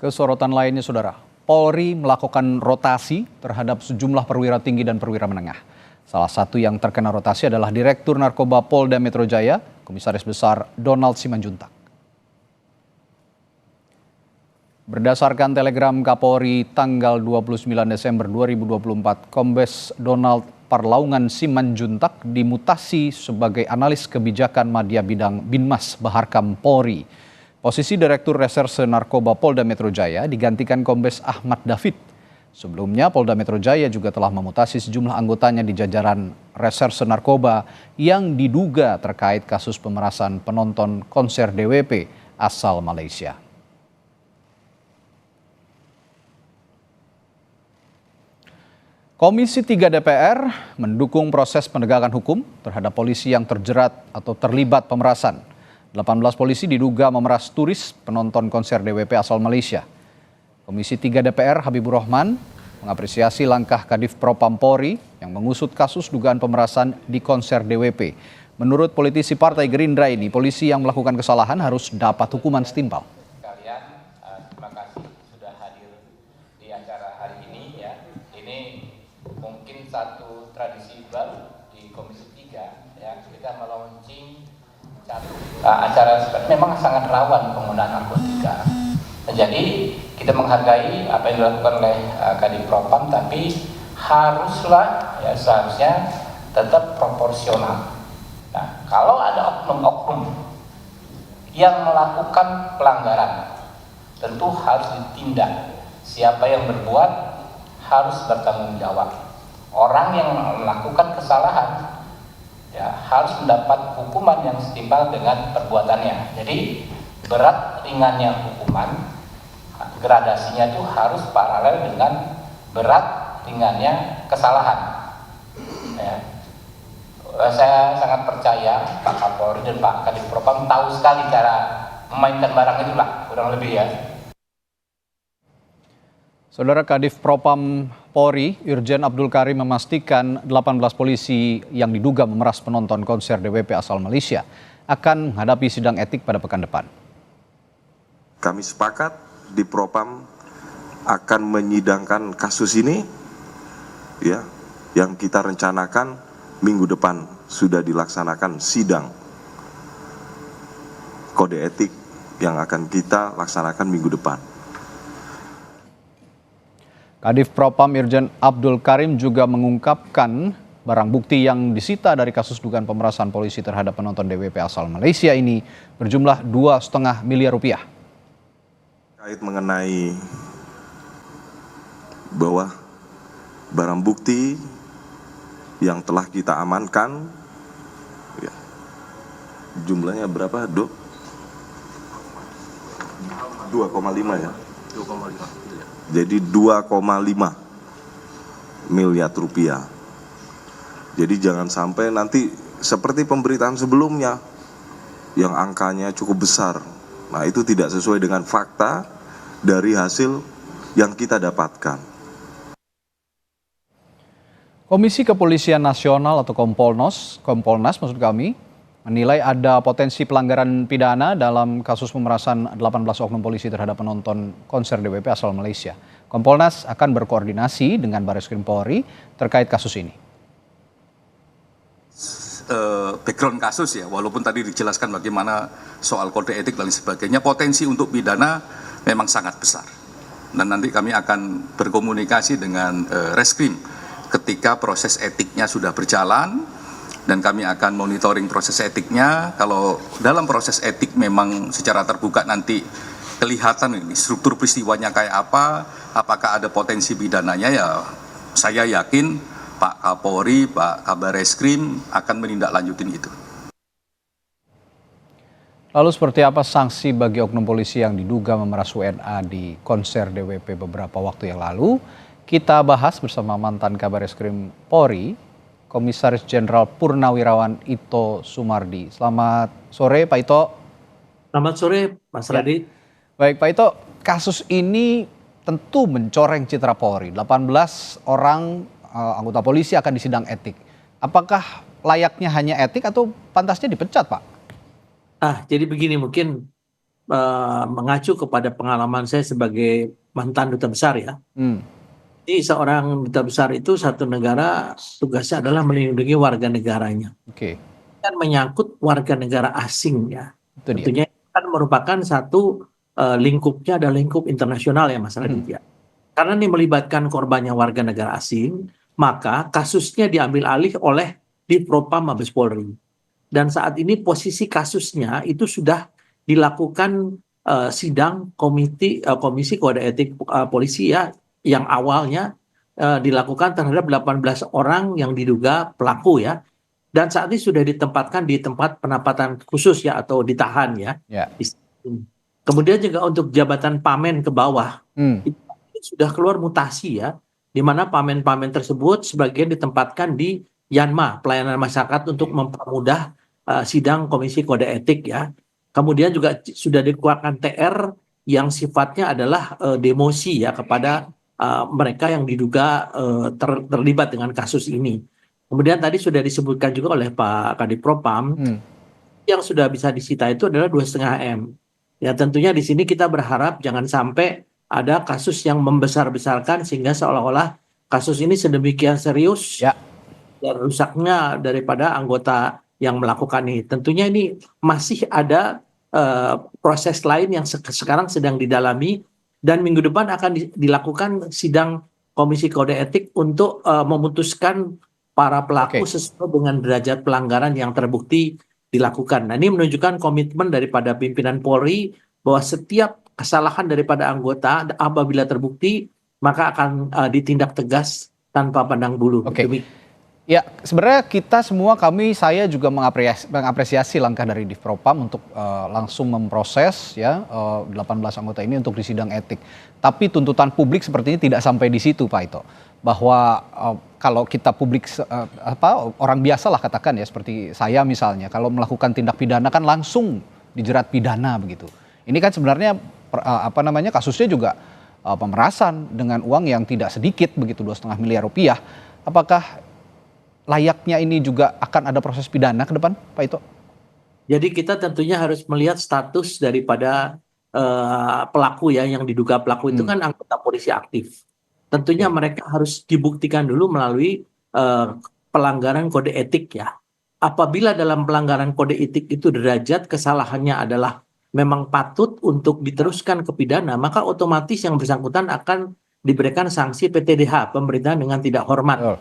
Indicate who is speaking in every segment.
Speaker 1: Kesorotan lainnya, Saudara, Polri melakukan rotasi terhadap sejumlah perwira tinggi dan perwira menengah. Salah satu yang terkena rotasi adalah Direktur Narkoba Polda Metro Jaya, Komisaris Besar Donald Simanjuntak. Berdasarkan telegram Kapolri tanggal 29 Desember 2024, Kombes Donald Parlaungan Simanjuntak dimutasi sebagai analis kebijakan Madya Bidang Binmas Baharkam Polri. Posisi Direktur Reserse Narkoba Polda Metro Jaya digantikan Kombes Ahmad David. Sebelumnya Polda Metro Jaya juga telah memutasi sejumlah anggotanya di jajaran Reserse Narkoba yang diduga terkait kasus pemerasan penonton konser DWP asal Malaysia. Komisi 3 DPR mendukung proses penegakan hukum terhadap polisi yang terjerat atau terlibat pemerasan. 18 polisi diduga memeras turis penonton konser DWP asal Malaysia. Komisi 3 DPR Habibur Rahman mengapresiasi langkah Kadif Propam Polri yang mengusut kasus dugaan pemerasan di konser DWP. Menurut politisi Partai Gerindra ini, polisi yang melakukan kesalahan harus dapat hukuman setimpal.
Speaker 2: Terima kasih sudah hadir di acara hari ini ya. Ini mungkin satu tradisi baru di Komisi 3 ya. Kita melaunching acara memang sangat rawan penggunaan narkotika. Jadi kita menghargai apa yang dilakukan oleh Kadif Propam, tapi haruslah ya seharusnya tetap proporsional. Nah, kalau ada oknum-oknum yang melakukan pelanggaran, tentu harus ditindak. Siapa yang berbuat harus bertanggung jawab. Orang yang melakukan kesalahan ya harus mendapat hukuman yang setimpal dengan perbuatannya. Jadi berat ringannya hukuman, gradasinya itu harus paralel dengan berat ringannya kesalahan. Ya. Saya sangat percaya Pak Kapolri dan Pak Kadif Propam tahu sekali cara memainkan barang itulah, kurang lebih ya.
Speaker 1: Saudara, Kadif Propam Polri, Irjen Abdul Karim memastikan 18 polisi yang diduga memeras penonton konser DWP asal Malaysia akan menghadapi sidang etik pada pekan depan.
Speaker 3: Kami sepakat di Propam akan menyidangkan kasus ini, ya, yang kita rencanakan minggu depan sudah dilaksanakan sidang kode etik yang akan kita laksanakan minggu depan.
Speaker 1: Kadif Propam Irjen Abdul Karim juga mengungkapkan barang bukti yang disita dari kasus dugaan pemerasan polisi terhadap penonton DWP asal Malaysia ini berjumlah 2,5 miliar rupiah.
Speaker 3: Terkait mengenai bahwa barang bukti yang telah kita amankan, ya, jumlahnya berapa, Dok? 2,5 ya? 2,5. Jadi 2,5 miliar rupiah. Jadi jangan sampai nanti seperti pemberitaan sebelumnya yang angkanya cukup besar. Nah, itu tidak sesuai dengan fakta dari hasil yang kita dapatkan.
Speaker 1: Komisi Kepolisian Nasional atau Kompolnas maksud kami, menilai ada potensi pelanggaran pidana dalam kasus pemerasan 18 oknum polisi terhadap penonton konser DWP asal Malaysia. Kompolnas akan berkoordinasi dengan Bareskrim Polri terkait kasus ini.
Speaker 4: Background kasus ya, walaupun tadi dijelaskan bagaimana soal kode etik dan sebagainya, potensi untuk pidana memang sangat besar. Dan nanti kami akan berkomunikasi dengan Reskrim ketika proses etiknya sudah berjalan, dan kami akan monitoring proses etiknya. Kalau dalam proses etik memang secara terbuka nanti kelihatan ini struktur peristiwanya kayak apa, apakah ada potensi pidananya, ya saya yakin Pak Kapolri, Pak Kabar Reskrim akan menindaklanjutin itu.
Speaker 1: Lalu seperti apa sanksi bagi oknum polisi yang diduga memeras WNA di konser DWP beberapa waktu yang lalu? Kita bahas bersama mantan Kabar Reskrim Polri, Komisaris Jenderal Purnawirawan Ito Sumardi. Selamat sore Pak Ito.
Speaker 5: Selamat sore Mas Radit.
Speaker 1: Baik Pak Ito, kasus ini tentu mencoreng citra Polri. 18 orang anggota polisi akan disidang etik. Apakah layaknya hanya etik atau pantasnya dipecat Pak?
Speaker 5: Jadi begini, mungkin mengacu kepada pengalaman saya sebagai mantan duta besar ya.
Speaker 1: Hmm,
Speaker 5: Jadi seorang duta besar itu satu negara tugasnya adalah melindungi warga negaranya.
Speaker 1: oke,
Speaker 5: Kan menyangkut warga negara asing ya.
Speaker 1: itu dia.
Speaker 5: Tentunya kan merupakan satu lingkupnya adalah lingkup internasional ya Mas
Speaker 1: Mhm.
Speaker 5: Raditya. Karena ini melibatkan korbannya warga negara asing, maka kasusnya diambil alih oleh Divpropam Mabes Polri. Dan saat ini posisi kasusnya itu sudah dilakukan sidang komisi kode etik polisi ya, yang awalnya dilakukan terhadap 18 orang yang diduga pelaku ya, dan saat ini sudah ditempatkan di tempat penempatan khusus ya, atau ditahan ya.
Speaker 1: Ya.
Speaker 5: Kemudian juga untuk jabatan pamen ke bawah
Speaker 1: Hmm,
Speaker 5: itu sudah keluar mutasi ya, di mana pamen-pamen tersebut sebagian ditempatkan di Yanma, pelayanan masyarakat, untuk mempermudah sidang komisi kode etik ya. Kemudian juga sudah dikeluarkan TR yang sifatnya adalah demosi ya kepada mereka yang diduga terlibat dengan kasus ini. Kemudian tadi sudah disebutkan juga oleh Pak Kadipropam,
Speaker 1: hmm.
Speaker 5: yang sudah bisa disita itu adalah 2,5 M. Ya tentunya di sini kita berharap jangan sampai ada kasus yang membesar-besarkan sehingga seolah-olah kasus ini sedemikian serius
Speaker 1: Ya.
Speaker 5: dan rusaknya daripada anggota yang melakukan ini. Tentunya ini masih ada proses lain yang sekarang sedang didalami, dan minggu depan akan dilakukan sidang komisi kode etik untuk memutuskan para pelaku
Speaker 1: Oke.
Speaker 5: sesuai dengan derajat pelanggaran yang terbukti dilakukan. Nah, ini menunjukkan komitmen daripada pimpinan Polri bahwa setiap kesalahan daripada anggota apabila terbukti maka akan ditindak tegas tanpa pandang bulu.
Speaker 1: Oke.
Speaker 5: Demikian.
Speaker 1: Ya, sebenarnya kita semua, saya juga mengapresiasi langkah dari Divpropam untuk langsung memproses ya 18 anggota ini untuk disidang etik. Tapi tuntutan publik sepertinya tidak sampai di situ, Pak Ito. Bahwa kalau kita publik orang biasa lah katakan ya, seperti saya misalnya, kalau melakukan tindak pidana kan langsung dijerat pidana begitu. Ini kan sebenarnya kasusnya juga pemerasan dengan uang yang tidak sedikit begitu, 2,5 miliar rupiah. Apakah layaknya ini juga akan ada proses pidana ke depan, Pak Ito?
Speaker 5: Jadi kita tentunya harus melihat status daripada pelaku ya, yang diduga pelaku itu kan anggota polisi aktif. Tentunya
Speaker 1: Oke.
Speaker 5: mereka harus dibuktikan dulu melalui pelanggaran kode etik ya. Apabila dalam pelanggaran kode etik itu derajat kesalahannya adalah memang patut untuk diteruskan ke pidana, maka otomatis yang bersangkutan akan diberikan sanksi PTDH, pemberitahan dengan tidak hormat.
Speaker 1: Betul.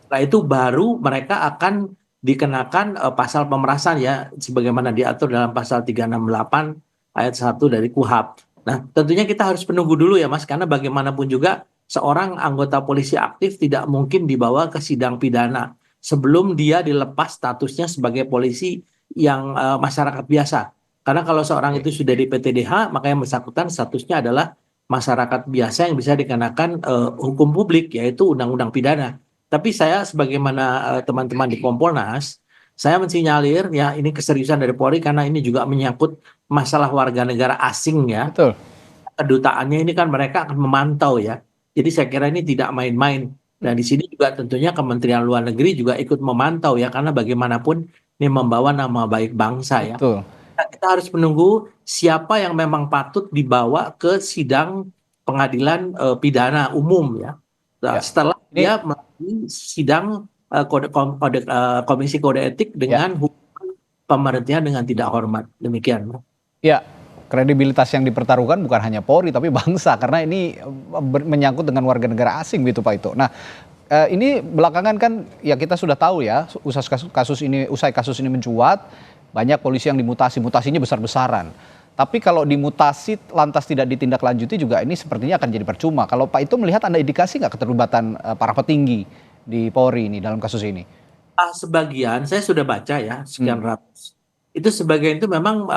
Speaker 5: Setelah itu baru mereka akan dikenakan pasal pemerasan ya, sebagaimana diatur dalam pasal 368 ayat 1 dari KUHP. Nah, tentunya kita harus menunggu dulu ya Mas, karena bagaimanapun juga seorang anggota polisi aktif tidak mungkin dibawa ke sidang pidana sebelum dia dilepas statusnya sebagai polisi yang masyarakat biasa. Karena kalau seorang itu sudah di PTDH, maka yang bersangkutan statusnya adalah masyarakat biasa yang bisa dikenakan hukum publik, yaitu undang-undang pidana. Tapi saya sebagaimana teman-teman di Kompolnas, saya mensinyalir ya ini keseriusan dari Polri, karena ini juga menyangkut masalah warga negara asing ya.
Speaker 1: Betul.
Speaker 5: Kedutaannya ini kan mereka akan memantau ya. Jadi saya kira ini tidak main-main. Dan di sini juga tentunya Kementerian Luar Negeri juga ikut memantau ya, karena bagaimanapun ini membawa nama baik bangsa ya.
Speaker 1: Betul.
Speaker 5: Nah, kita harus menunggu siapa yang memang patut dibawa ke sidang pengadilan pidana umum ya. Nah,
Speaker 1: Ya.
Speaker 5: setelah
Speaker 1: Ini-
Speaker 5: dia melalui sidang komisi kode etik dengan hukuman pemberhentian dengan tidak hormat. Demikian.
Speaker 1: Ya, kredibilitas yang dipertaruhkan bukan hanya Polri tapi bangsa, karena ini menyangkut dengan warga negara asing gitu, Pak Ito. Nah, ini belakangan kan ya kita sudah tahu ya, usai kasus ini mencuat, banyak polisi yang mutasinya besar-besaran. Tapi kalau dimutasi lantas tidak ditindaklanjuti juga ini sepertinya akan jadi percuma. Kalau Pak Ito melihat ada indikasi nggak keterlibatan para petinggi di Polri ini dalam kasus ini?
Speaker 5: Sebagian saya sudah baca ya, sekian ratus. Itu sebagian itu memang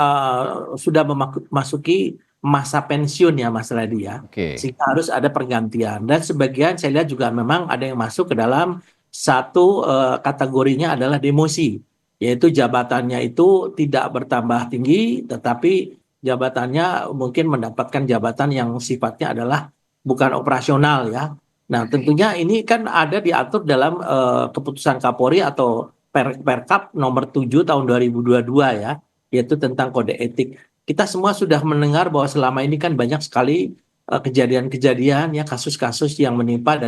Speaker 5: sudah memasuki masa pensiun ya Mas Radi ya.
Speaker 1: Oke.
Speaker 5: Sehingga harus ada pergantian. Dan sebagian saya lihat juga memang ada yang masuk ke dalam satu kategorinya adalah demosi. Yaitu jabatannya itu tidak bertambah tinggi, tetapi jabatannya mungkin mendapatkan jabatan yang sifatnya adalah bukan operasional ya. Nah, tentunya ini kan ada diatur dalam keputusan Kapolri atau Perkap nomor 7 tahun 2022 ya, yaitu tentang kode etik. kita semua sudah mendengar bahwa selama ini kan banyak sekali kejadian-kejadian ya kasus-kasus yang menimpa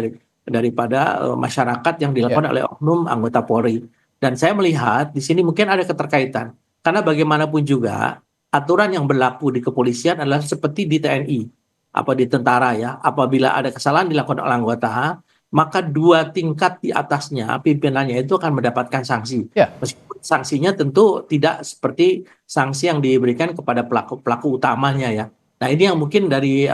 Speaker 5: daripada masyarakat yang dilakukan oleh oknum anggota Polri. Dan saya melihat di sini mungkin ada keterkaitan karena bagaimanapun juga aturan yang berlaku di kepolisian adalah seperti di TNI apa di tentara ya. Apabila ada kesalahan dilakukan oleh anggota, maka 2 tingkat di atasnya pimpinannya itu akan mendapatkan sanksi.
Speaker 1: Ya.
Speaker 5: Meskipun sanksinya tentu tidak seperti sanksi yang diberikan kepada pelaku utamanya ya. Nah ini yang mungkin dari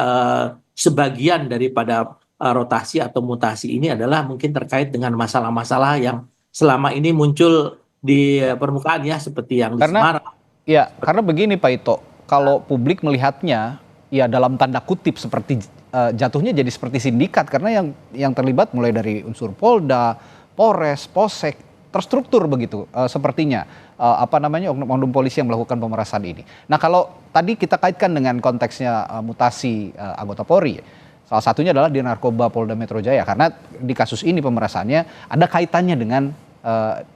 Speaker 5: sebagian daripada rotasi atau mutasi ini adalah mungkin terkait dengan masalah-masalah yang selama ini muncul di permukaan ya seperti yang di Semarang.
Speaker 1: Ya, karena begini Pak Ito, kalau publik melihatnya ya dalam tanda kutip seperti jatuhnya jadi seperti sindikat karena yang terlibat mulai dari unsur Polda, Polres, Polsek terstruktur begitu sepertinya oknum polisi yang melakukan pemerasan ini. Nah kalau tadi kita kaitkan dengan konteksnya mutasi anggota Polri, salah satunya adalah di Narkoba Polda Metro Jaya karena di kasus ini pemerasannya ada kaitannya dengan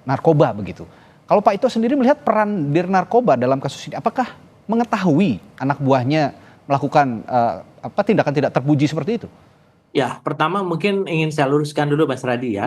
Speaker 1: narkoba begitu. Kalau Pak Ito sendiri melihat peran Dir Narkoba dalam kasus ini, apakah mengetahui anak buahnya melakukan tindakan tidak terpuji seperti itu?
Speaker 5: Ya, pertama mungkin ingin saya luruskan dulu Mas Radi ya,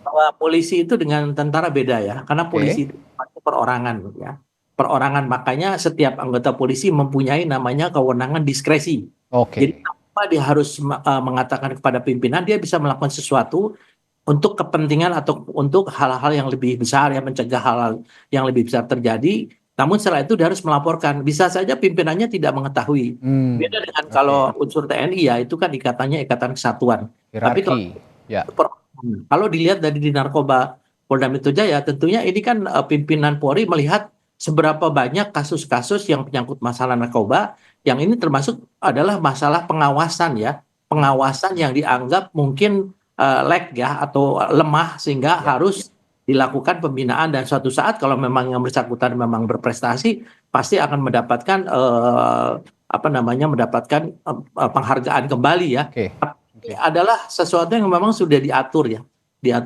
Speaker 5: bahwa polisi itu dengan tentara beda ya, karena polisi itu perorangan ya. Perorangan, makanya setiap anggota polisi mempunyai namanya kewenangan diskresi. Jadi apa dia harus mengatakan kepada pimpinan, dia bisa melakukan sesuatu untuk kepentingan atau untuk hal-hal yang lebih besar ya, mencegah hal-hal yang lebih besar terjadi. Namun setelah itu dia harus melaporkan. Bisa saja pimpinannya tidak mengetahui. Beda dengan kalau unsur TNI ya, itu kan ikatannya ikatan kesatuan. Tapi kalau dilihat dari di Narkoba Polda Metro Jaya, tentunya ini kan pimpinan Polri melihat seberapa banyak kasus-kasus yang menyangkut masalah narkoba, yang ini termasuk adalah masalah pengawasan ya. Pengawasan yang dianggap mungkin lag ya atau lemah sehingga harus dilakukan pembinaan dan suatu saat kalau memang yang bersangkutan memang berprestasi pasti akan mendapatkan penghargaan kembali ya. Adalah sesuatu yang memang sudah diatur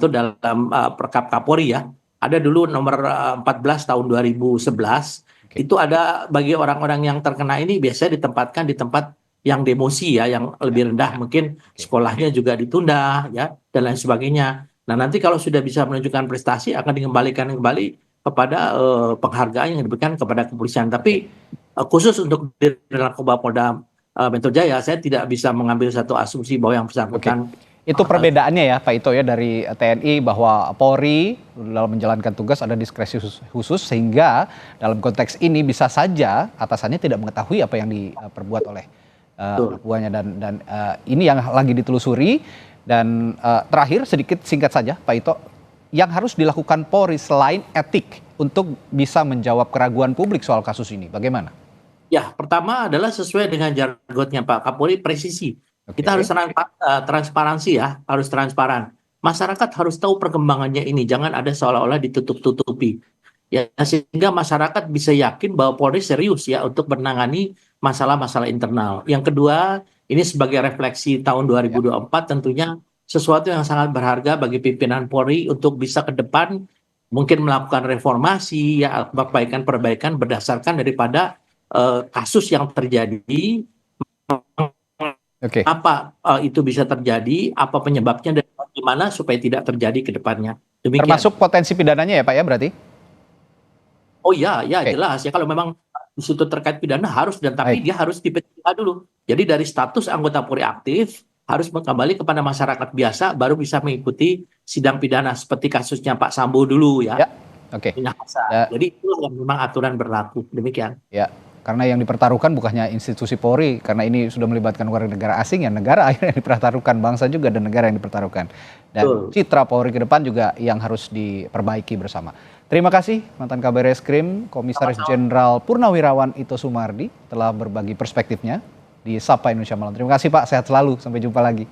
Speaker 5: dalam Perkap Kapolri ya. Ada dulu nomor 14 tahun 2011 itu ada bagi orang-orang yang terkena ini biasanya ditempatkan di tempat yang demosi ya, yang lebih rendah, mungkin sekolahnya juga ditunda ya dan lain sebagainya. Nah nanti kalau sudah bisa menunjukkan prestasi akan dikembalikan kembali kepada penghargaan yang diberikan kepada kepolisian. Tapi khusus untuk Narkoba Polda Metro Jaya saya tidak bisa mengambil satu asumsi bahwa yang bersangkutan.
Speaker 1: Itu perbedaannya ya Pak Ito ya dari TNI, bahwa Polri dalam menjalankan tugas ada diskresi khusus sehingga dalam konteks ini bisa saja atasannya tidak mengetahui apa yang diperbuat oleh anak buahnya dan ini yang lagi ditelusuri. Dan terakhir singkat saja Pak Ito, yang harus dilakukan Polri selain etik untuk bisa menjawab keraguan publik soal kasus ini bagaimana?
Speaker 5: Ya, pertama adalah sesuai dengan jargonnya Pak Kapolri, presisi. Kita harus transparansi ya, harus transparan. Masyarakat harus tahu perkembangannya ini, jangan ada seolah-olah ditutup-tutupi. Ya, sehingga masyarakat bisa yakin bahwa Polri serius ya untuk menangani masalah-masalah internal. Yang kedua, ini sebagai refleksi tahun 2024 tentunya sesuatu yang sangat berharga bagi pimpinan Polri untuk bisa ke depan mungkin melakukan reformasi ya, perbaikan berdasarkan daripada kasus yang terjadi. Apa itu bisa terjadi, apa penyebabnya dan bagaimana supaya tidak terjadi ke depannya. Demikian.
Speaker 1: Termasuk potensi pidananya ya Pak ya berarti?
Speaker 5: Oh ya, jelas ya, kalau memang di situ terkait pidana harus, dan tapi dia harus diperiksa dulu. Jadi dari status anggota Polri aktif harus kembali kepada masyarakat biasa baru bisa mengikuti sidang pidana seperti kasusnya Pak Sambo dulu ya. Jadi itu yang memang aturan berlaku. Demikian.
Speaker 1: Ya. Karena yang dipertaruhkan bukannya institusi Polri, karena ini sudah melibatkan warga negara asing, ya negara yang dipertaruhkan, bangsa juga dan negara yang dipertaruhkan. Dan citra Polri ke depan juga yang harus diperbaiki bersama. Terima kasih mantan Kabar Eskrim Komisaris Jenderal Purnawirawan Ito Sumardi telah berbagi perspektifnya di Sapa Indonesia Malam. Terima kasih Pak, sehat selalu, sampai jumpa lagi.